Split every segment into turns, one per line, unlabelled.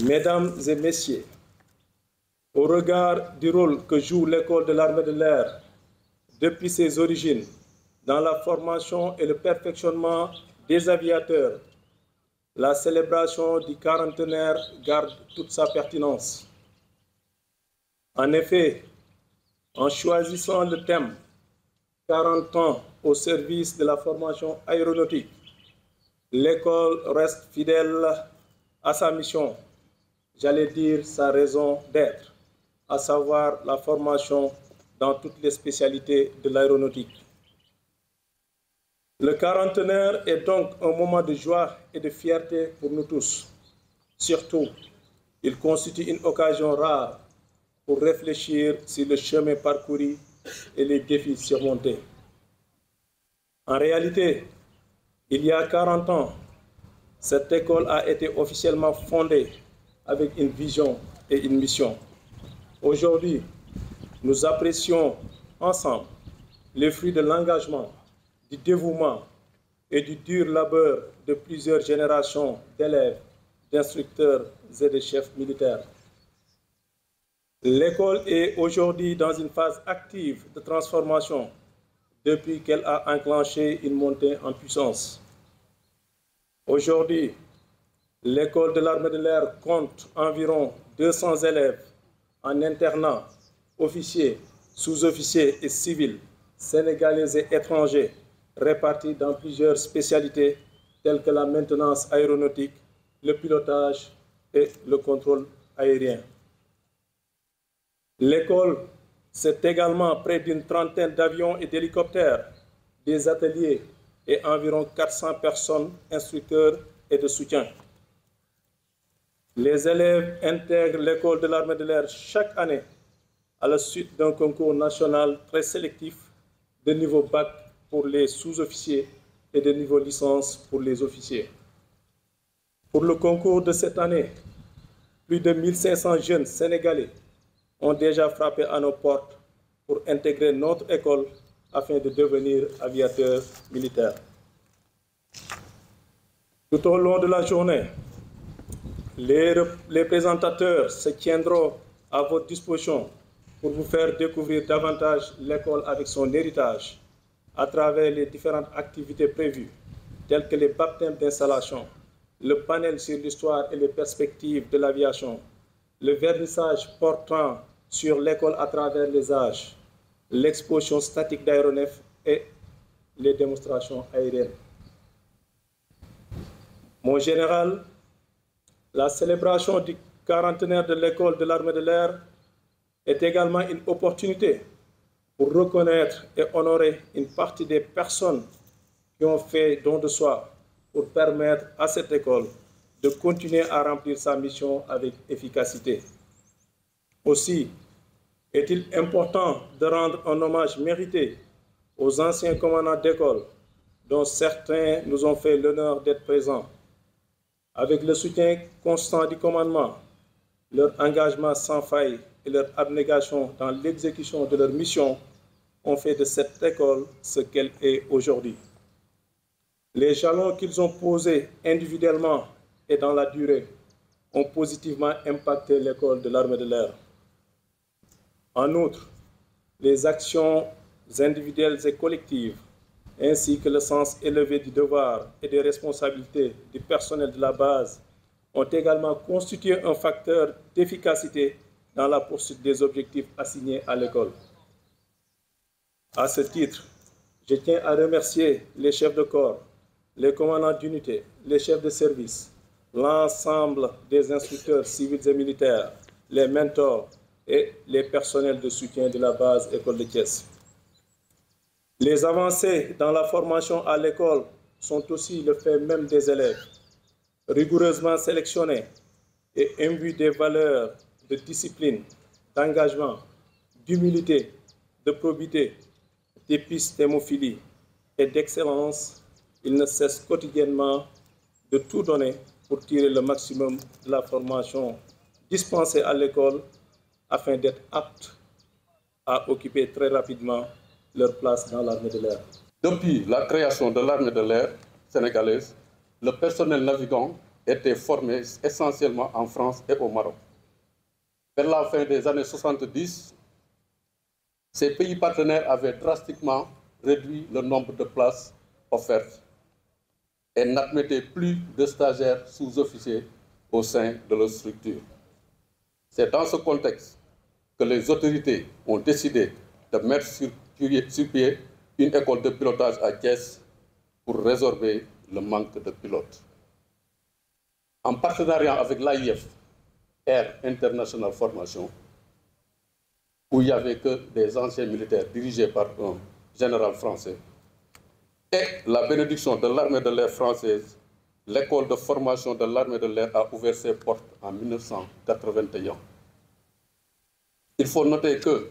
Mesdames et messieurs, au regard du rôle que joue l'école de l'armée de l'air depuis ses origines dans la formation et le perfectionnement des aviateurs, la célébration du quarantenaire garde toute sa pertinence. En effet, en choisissant le thème 40 ans au service de la formation aéronautique, l'école reste fidèle à sa mission, j'allais dire sa raison d'être, à savoir la formation dans toutes les spécialités de l'aéronautique. Le quarantenaire est donc un moment de joie et de fierté pour nous tous. Surtout, il constitue une occasion rare pour réfléchir sur le chemin parcouru et les défis surmontés. En réalité, il y a 40 ans, cette école a été officiellement fondée avec une vision et une mission. Aujourd'hui, nous apprécions ensemble les fruits de l'engagement, du dévouement et du dur labeur de plusieurs générations d'élèves, d'instructeurs et de chefs militaires. L'école est aujourd'hui dans une phase active de transformation depuis qu'elle a enclenché une montée en puissance. Aujourd'hui, l'école de l'armée de l'air compte environ 200 élèves en internat, officiers, sous-officiers et civils, sénégalais et étrangers, répartis dans plusieurs spécialités telles que la maintenance aéronautique, le pilotage et le contrôle aérien. L'école, c'est également près d'une trentaine d'avions et d'hélicoptères, des ateliers et environ 400 personnes, instructeurs et de soutien. Les élèves intègrent l'école de l'armée de l'air chaque année à la suite d'un concours national très sélectif de niveau bac pour les sous-officiers et de niveau licence pour les officiers. Pour le concours de cette année, plus de 1500 jeunes Sénégalais ont déjà frappé à nos portes pour intégrer notre école afin de devenir aviateurs militaires. Tout au long de la journée, les présentateurs se tiendront à votre disposition pour vous faire découvrir davantage l'école avec son héritage à travers les différentes activités prévues, telles que les baptêmes d'installation, le panel sur l'histoire et les perspectives de l'aviation, le vernissage portant sur l'école à travers les âges, l'exposition statique d'aéronefs et les démonstrations aériennes. Mon général, la célébration du quarantenaire de l'école de l'armée de l'air est également une opportunité pour reconnaître et honorer une partie des personnes qui ont fait don de soi pour permettre à cette école de continuer à remplir sa mission avec efficacité. Aussi, est-il important de rendre un hommage mérité aux anciens commandants d'école, dont certains nous ont fait l'honneur d'être présents. Avec le soutien constant du commandement, leur engagement sans faille et leur abnégation dans l'exécution de leur mission ont fait de cette école ce qu'elle est aujourd'hui. Les jalons qu'ils ont posés individuellement et dans la durée ont positivement impacté l'école de l'armée de l'air. En outre, les actions individuelles et collectives, ainsi que le sens élevé du devoir et des responsabilités du personnel de la base, ont également constitué un facteur d'efficacité dans la poursuite des objectifs assignés à l'école. À ce titre, je tiens à remercier les chefs de corps, les commandants d'unité, les chefs de service, l'ensemble des instructeurs civils et militaires, les mentors et les personnels de soutien de la base École de Thiès. Les avancées dans la formation à l'école sont aussi le fait même des élèves, rigoureusement sélectionnés et imbus des valeurs de discipline, d'engagement, d'humilité, de probité, d'épistémophilie et d'excellence, ils ne cessent quotidiennement de tout donner pour tirer le maximum de la formation dispensée à l'école afin d'être aptes à occuper très rapidement leur place dans l'armée de l'air.
Depuis la création de l'armée de l'air sénégalaise, le personnel navigant était formé essentiellement en France et au Maroc. Vers la fin des années 70, ces pays partenaires avaient drastiquement réduit le nombre de places offertes et n'admettaient plus de stagiaires sous-officiers au sein de leur structure. C'est dans ce contexte que les autorités ont décidé de mettre sur pied une école de pilotage à Thiès pour résorber le manque de pilotes. En partenariat avec l'AIF, Air International Formation, où il n'y avait que des anciens militaires dirigés par un général français, et la bénédiction de l'armée de l'air française, l'école de formation de l'armée de l'air a ouvert ses portes en 1981. Il faut noter que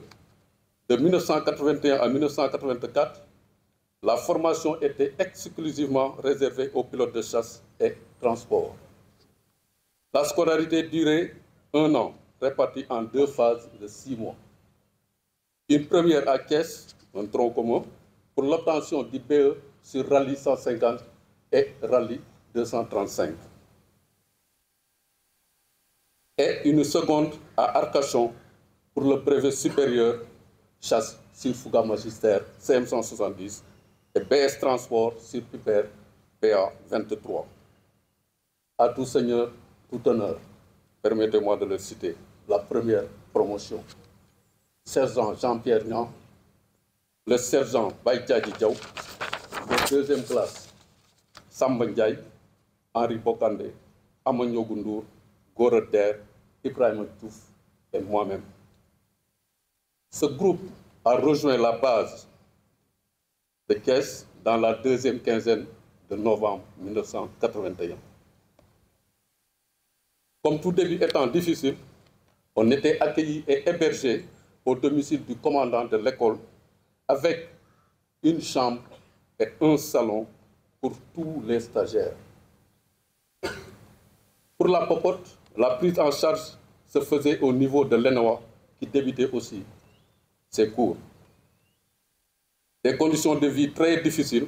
de 1981 à 1984, la formation était exclusivement réservée aux pilotes de chasse et transport. La scolarité durait 1 an, répartie en 2 phases de 6 mois. Une première à Thiès, un tronc commun, pour l'obtention du BE sur rallye 150 et rallye 235. Et une seconde à Arcachon pour le brevet supérieur chasse sur Fouga Magistère CM170 et BS Transport sur Piper PA 23. À tout seigneur, tout honneur, permettez-moi de le citer. La première promotion, sergent Jean-Pierre Nian, le sergent Baïtiadi Diaw, de deuxième classe, Samba Ndiaye, Henri Bokande, Amanyo Goundour, Gora Der, Ibrahim Touf et moi-même. Ce groupe a rejoint la base de Thiès dans la deuxième quinzaine de novembre 1981. Comme tout début étant difficile, on était accueillis et hébergés au domicile du commandant de l'école avec une chambre et un salon pour tous les stagiaires. Pour la popote, la prise en charge se faisait au niveau de l'ENOA qui débutait aussi ses cours. Des conditions de vie très difficiles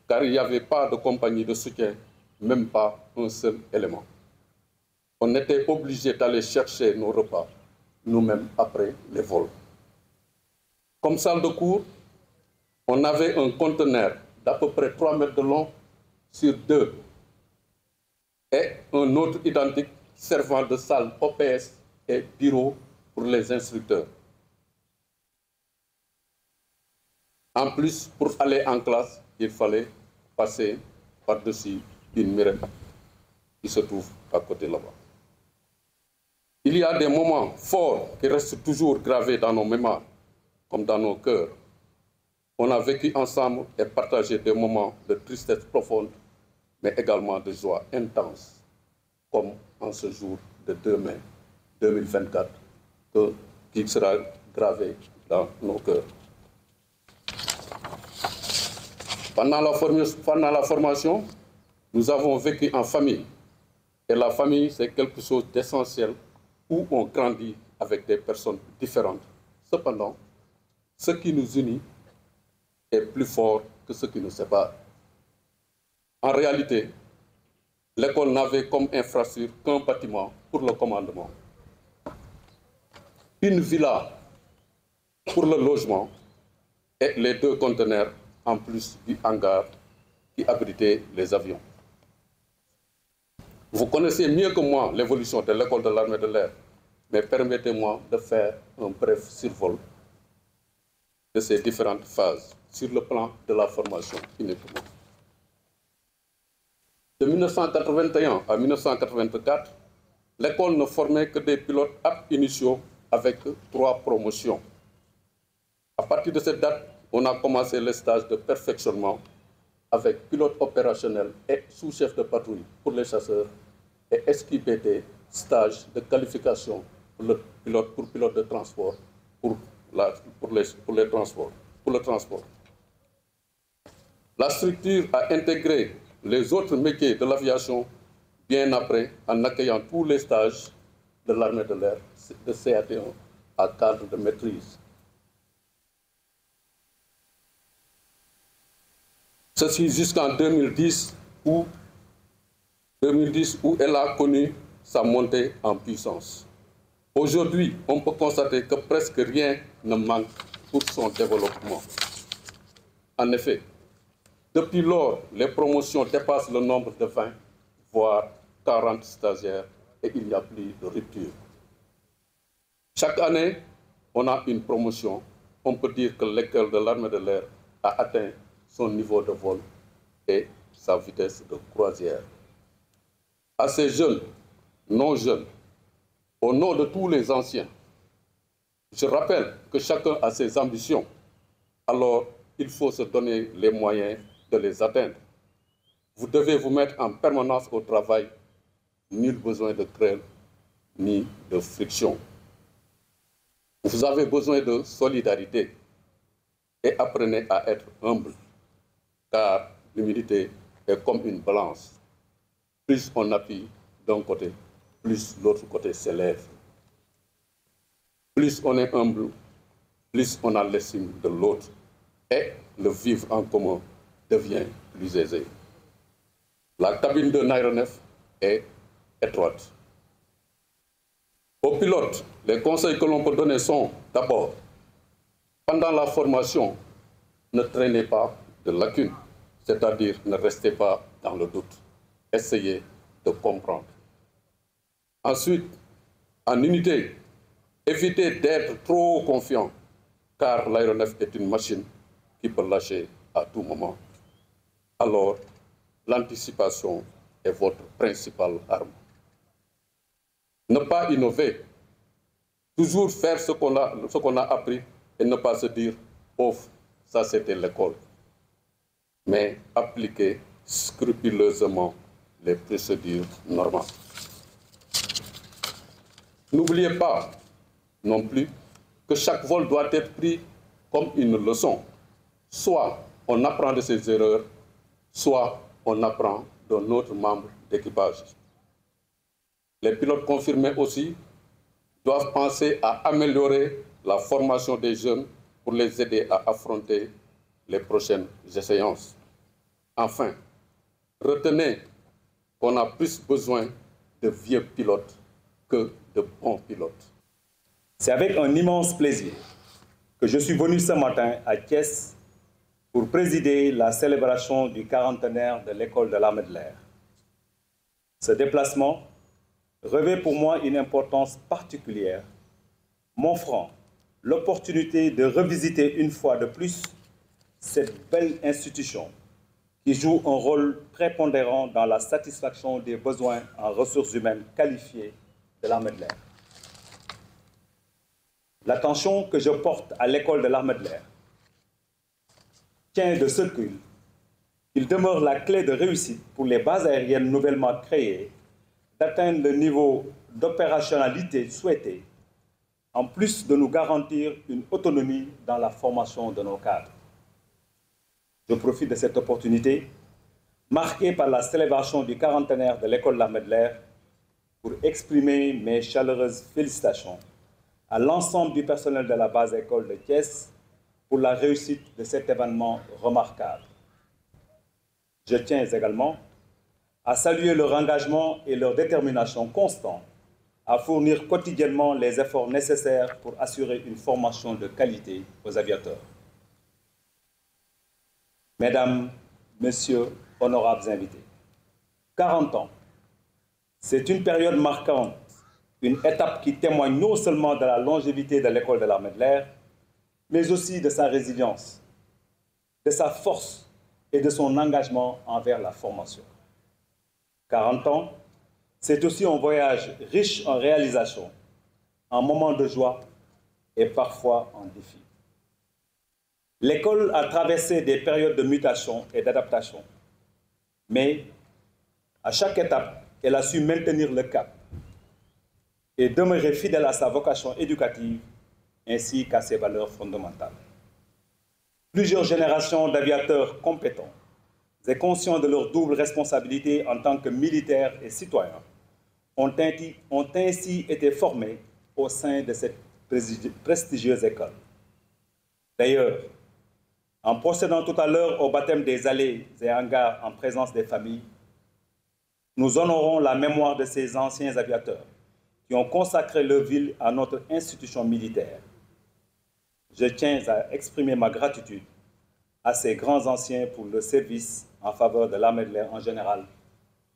car il n'y avait pas de compagnie de soutien, même pas un seul élément. On était obligé d'aller chercher nos repas nous-mêmes après les vols. Comme salle de cours, on avait un conteneur d'à peu près 3 mètres de long sur 2 et un autre identique servant de salle OPS et bureau pour les instructeurs. En plus, pour aller en classe, il fallait passer par-dessus une mirette qui se trouve à côté là-bas. Il y a des moments forts qui restent toujours gravés dans nos mémoires, comme dans nos cœurs. On a vécu ensemble et partagé des moments de tristesse profonde, mais également de joie intense, comme en ce jour de 2 mai 2024, qui sera gravé dans nos cœurs. Pendant la formation, nous avons vécu en famille. Et la famille, c'est quelque chose d'essentiel où on grandit avec des personnes différentes. Cependant, ce qui nous unit est plus fort que ce qui nous sépare. En réalité, l'école n'avait comme infrastructure qu'un bâtiment pour le commandement, une villa pour le logement et les 2 conteneurs en plus du hangar qui abritait les avions. Vous connaissez mieux que moi l'évolution de l'école de l'armée de l'air, mais permettez-moi de faire un bref survol de ces différentes phases sur le plan de la formation uniquement. De 1981 à 1984, l'école ne formait que des pilotes aptes initiaux avec 3 promotions. À partir de cette date, on a commencé les stages de perfectionnement avec pilote opérationnel et sous-chef de patrouille pour les chasseurs et SQPT, stage de qualification pour pilote de transport, pour le transport. La structure a intégré les autres métiers de l'aviation bien après en accueillant tous les stages de l'armée de l'air de CAT1 à cadre de maîtrise. Ceci jusqu'en 2010 où elle a connu sa montée en puissance. Aujourd'hui, on peut constater que presque rien ne manque pour son développement. En effet, depuis lors, les promotions dépassent le nombre de 20, voire 40 stagiaires et il n'y a plus de rupture. Chaque année, on a une promotion. On peut dire que l'école de l'armée de l'air a atteint son niveau de vol et sa vitesse de croisière. À ces jeunes, non jeunes, au nom de tous les anciens, je rappelle que chacun a ses ambitions. Alors, il faut se donner les moyens de les atteindre. Vous devez vous mettre en permanence au travail. Nul besoin de grêle ni de friction. Vous avez besoin de solidarité et apprenez à être humble, car l'humilité est comme une balance. Plus on appuie d'un côté, plus l'autre côté s'élève. Plus on est humble, plus on a l'estime de l'autre et le vivre en commun devient plus aisé. La cabine d'un aéronef est étroite. Aux pilotes, les conseils que l'on peut donner sont d'abord, pendant la formation, ne traînez pas de lacunes, c'est-à-dire ne restez pas dans le doute. Essayez de comprendre. Ensuite, en unité, évitez d'être trop confiant, car l'aéronef est une machine qui peut lâcher à tout moment. Alors, l'anticipation est votre principale arme. Ne pas innover, toujours faire ce qu'on a appris et ne pas se dire « oh, ça c'était l'école », mais appliquer scrupuleusement les procédures normales. N'oubliez pas non plus que chaque vol doit être pris comme une leçon. Soit on apprend de ses erreurs, soit on apprend d'un autre membre d'équipage. Les pilotes confirmés aussi doivent penser à améliorer la formation des jeunes pour les aider à affronter les prochaines échéances. Enfin, retenez qu'on a plus besoin de vieux pilotes que de bons pilotes.
C'est avec un immense plaisir que je suis venu ce matin à Thiès pour présider la célébration du 40aire de l'école de l'armée de l'air. Ce déplacement revêt pour moi une importance particulière, m'offrant l'opportunité de revisiter une fois de plus cette belle institution qui joue un rôle prépondérant dans la satisfaction des besoins en ressources humaines qualifiées de l'armée de l'air. L'attention que je porte à l'école de l'armée de l'air tient de ce qu'il demeure la clé de réussite pour les bases aériennes nouvellement créées d'atteindre le niveau d'opérationnalité souhaité, en plus de nous garantir une autonomie dans la formation de nos cadres. Je profite de cette opportunité, marquée par la célébration du 40aire de l'école de l'armée de l'air, pour exprimer mes chaleureuses félicitations à l'ensemble du personnel de la base école de Thiès pour la réussite de cet événement remarquable. Je tiens également à saluer leur engagement et leur détermination constante à fournir quotidiennement les efforts nécessaires pour assurer une formation de qualité aux aviateurs. Mesdames, Messieurs, honorables invités, 40 ans, c'est une période marquante, une étape qui témoigne non seulement de la longévité de l'école de l'armée de l'air, mais aussi de sa résilience, de sa force et de son engagement envers la formation. 40 ans, c'est aussi un voyage riche en réalisations, en moments de joie et parfois en défis. L'école a traversé des périodes de mutation et d'adaptation, mais à chaque étape, elle a su maintenir le cap. et demeurer fidèle à sa vocation éducative ainsi qu'à ses valeurs fondamentales. Plusieurs générations d'aviateurs compétents et conscients de leur double responsabilité en tant que militaires et citoyens ont ainsi été formés au sein de cette prestigieuse école. D'ailleurs, en procédant tout à l'heure au baptême des allées et hangars en présence des familles, nous honorons la mémoire de ces anciens aviateurs qui ont consacré leur vie à notre institution militaire. Je tiens à exprimer ma gratitude à ces grands anciens pour le service en faveur de l'armée de l'air en général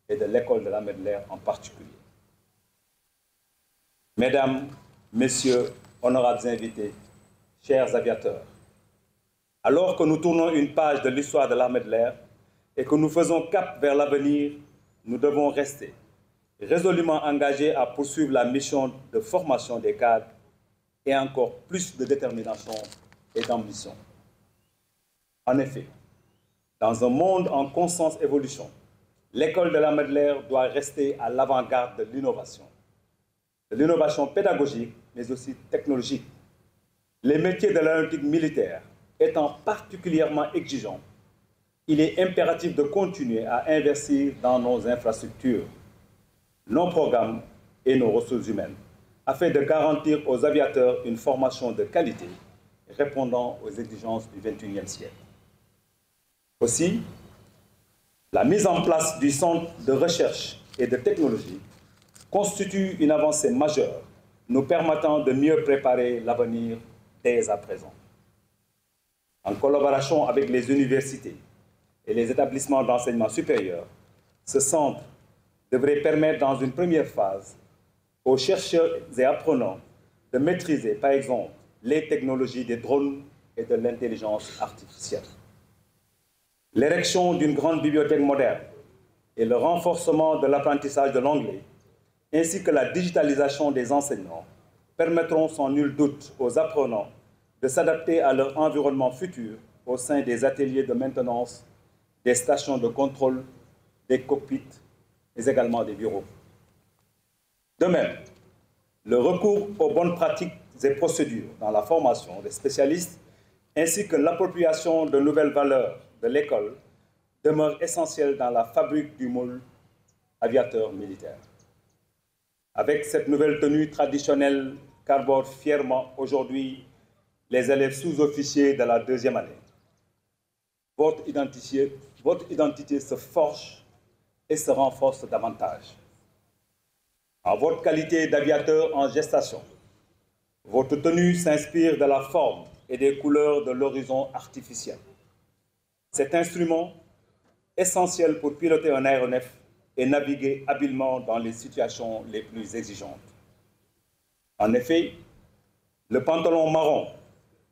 et de l'école de l'armée de l'air en particulier. Mesdames, Messieurs, honorables invités, chers aviateurs, alors que nous tournons une page de l'histoire de l'armée de l'air et que nous faisons cap vers l'avenir, nous devons rester résolument engagés à poursuivre la mission de formation des cadres et encore plus de détermination et d'ambition. En effet, dans un monde en constante évolution, l'école de l'armée de l'air doit rester à l'avant-garde de l'innovation pédagogique, mais aussi technologique. Les métiers de l'aéronautique militaire étant particulièrement exigeants, il est impératif de continuer à investir dans nos infrastructures, nos programmes et nos ressources humaines, afin de garantir aux aviateurs une formation de qualité répondant aux exigences du XXIe siècle. Aussi, la mise en place du Centre de recherche et de technologie constitue une avancée majeure, nous permettant de mieux préparer l'avenir dès à présent. En collaboration avec les universités et les établissements d'enseignement supérieur, ce centre devrait permettre dans une première phase aux chercheurs et apprenants de maîtriser, par exemple, les technologies des drones et de l'intelligence artificielle. L'érection d'une grande bibliothèque moderne et le renforcement de l'apprentissage de l'anglais, ainsi que la digitalisation des enseignements, permettront sans nul doute aux apprenants de s'adapter à leur environnement futur au sein des ateliers de maintenance, des stations de contrôle, des cockpits, mais également des bureaux. De même, le recours aux bonnes pratiques et procédures dans la formation des spécialistes, ainsi que l'appropriation de nouvelles valeurs de l'école, demeure essentiel dans la fabrique du moule aviateur militaire. Avec cette nouvelle tenue traditionnelle qu'arborent fièrement aujourd'hui les élèves sous-officiers de la deuxième année, votre identité se forge et se renforce davantage. En votre qualité d'aviateur en gestation, votre tenue s'inspire de la forme et des couleurs de l'horizon artificiel. Cet instrument, essentiel pour piloter un aéronef et naviguer habilement dans les situations les plus exigeantes. En effet, le pantalon marron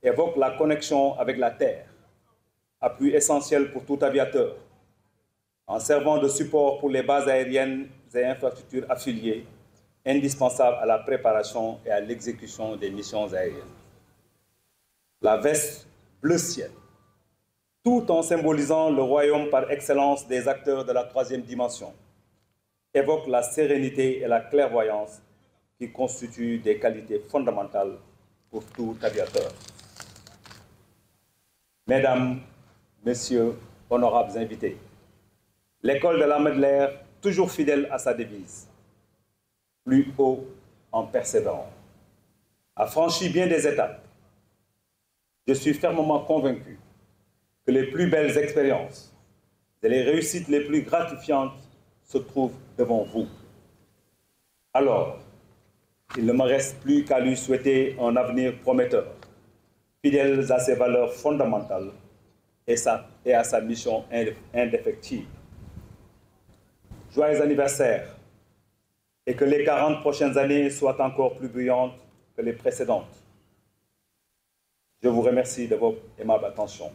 évoque la connexion avec la terre, appui essentiel pour tout aviateur, en servant de support pour les bases aériennes et infrastructures affiliées, indispensables à la préparation et à l'exécution des missions aériennes. La veste bleu ciel, tout en symbolisant le royaume par excellence des acteurs de la troisième dimension, évoque la sérénité et la clairvoyance qui constituent des qualités fondamentales pour tout aviateur. Mesdames, Messieurs, honorables invités, l'école de l'armée de l'air, toujours fidèle à sa devise, plus haut en persévérant, a franchi bien des étapes. Je suis fermement convaincu que les plus belles expériences et les réussites les plus gratifiantes se trouvent devant vous. Alors, il ne me reste plus qu'à lui souhaiter un avenir prometteur, fidèle à ses valeurs fondamentales et à sa mission indéfectible. Joyeux anniversaire et que les 40 prochaines années soient encore plus brillantes que les précédentes. Je vous remercie de votre aimable attention.